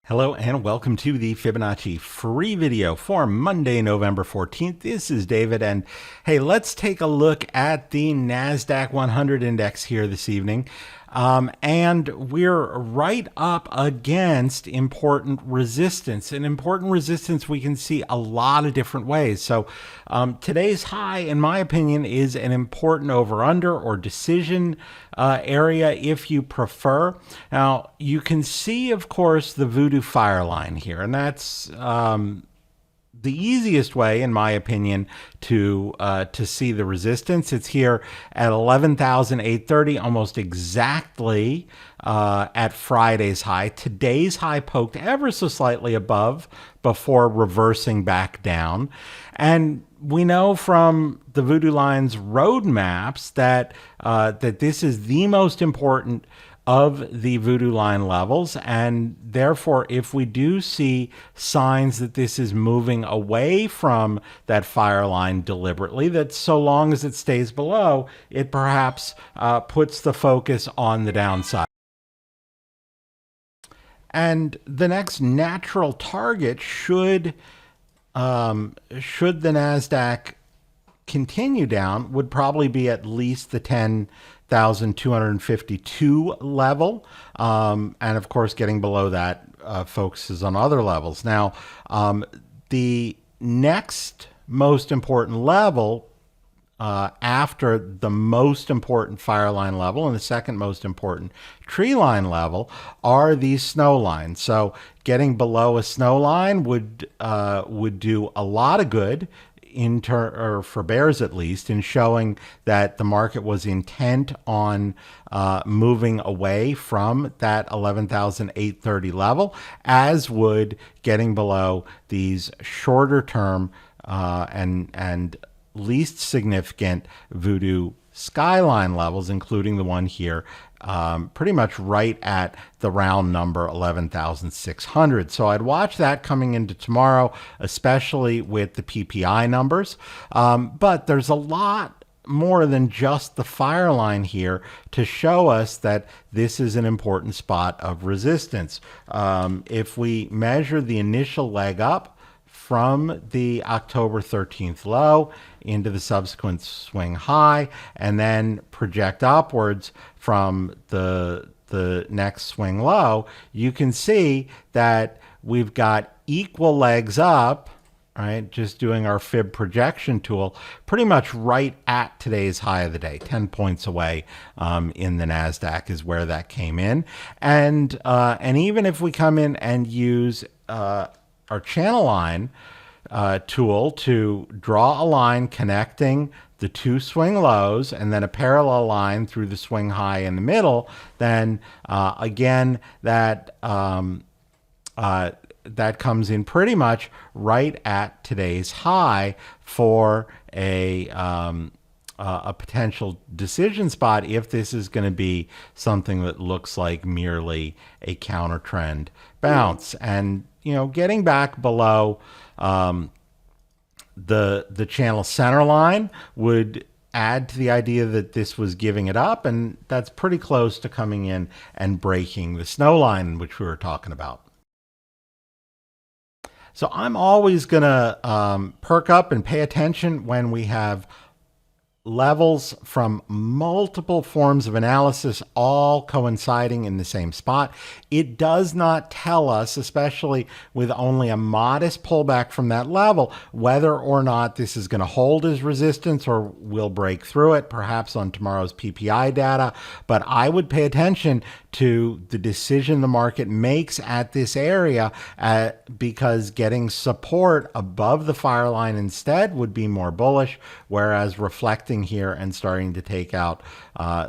Hello and welcome to the Fibonacci free video for Monday, November 14th. This is David, and hey, let's take a look at the NASDAQ 100 index here this evening. And we're right up against important resistance. And important resistance we can see a lot of different ways. So today's high, in my opinion, is an important over-under or decision area if you prefer. Now, you can see, of course, the Voodoo Fireline here, and that's the easiest way, in my opinion, to see the resistance. It's here at 11,830, almost exactly at Friday's high. Today's high poked ever so slightly above before reversing back down. And we know from the Voodoo Lines roadmaps that that this is the most important of the Voodoo line levels, and therefore if we do see signs that this is moving away from that fire line deliberately, that so long as it stays below, it perhaps puts the focus on the downside. And the next natural target should the NASDAQ continue down would probably be at least the 10,252 level. And of course, getting below that focuses on other levels. Now, the next most important level after the most important fire line level and the second most important tree line level are these snow lines. So getting below a snow line would do a lot of good or for bears at least, in showing that the market was intent on moving away from that 11,830 level, as would getting below these shorter term and least significant Voodoo skyline levels, including the one here pretty much right at the round number 11,600. So I'd watch that coming into tomorrow, especially with the PPI numbers. But there's a lot more than just the fire line here to show us that this is an important spot of resistance. If we measure the initial leg up from the October 13th low into the subsequent swing high, and then project upwards from the next swing low, you can see that we've got equal legs up, right? Just doing our fib projection tool, pretty much right at today's high of the day, 10 points away in the NASDAQ is where that came in. And even if we come in and use our channel line tool to draw a line connecting the two swing lows and then a parallel line through the swing high in the middle, then again that that comes in pretty much right at today's high for a potential decision spot if this is going to be something that looks like merely a counter trend bounce. And getting back below the channel center line would add to the idea that this was giving it up, and that's pretty close to coming in and breaking the snow line, which we were talking about. So I'm always going to perk up and pay attention when we have levels from multiple forms of analysis all coinciding in the same spot. It does not tell us, especially with only a modest pullback from that level, whether or not this is going to hold as resistance or will break through it, perhaps on tomorrow's PPI data. But I would pay attention to the decision the market makes at this area, because getting support above the fire line instead would be more bullish, whereas reflecting here and starting to take out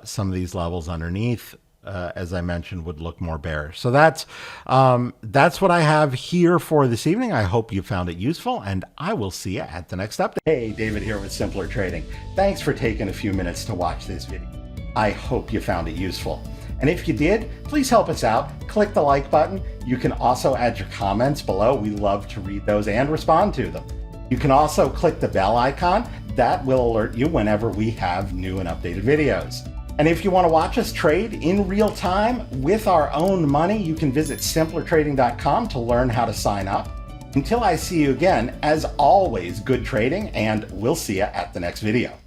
some of these levels underneath, as I mentioned, would look more bearish. So that's what I have here for this evening. I hope you found it useful, and I will see you at the next update. Hey, David here with Simpler Trading. Thanks for taking a few minutes to watch this video. I hope you found it useful. And if you did, please help us out. Click the like button. You can also add your comments below. We love to read those and respond to them. You can also click the bell icon. That will alert you whenever we have new and updated videos. And if you want to watch us trade in real time with our own money, you can visit simplertrading.com to learn how to sign up. Until I see you again, as always, good trading, and we'll see you at the next video.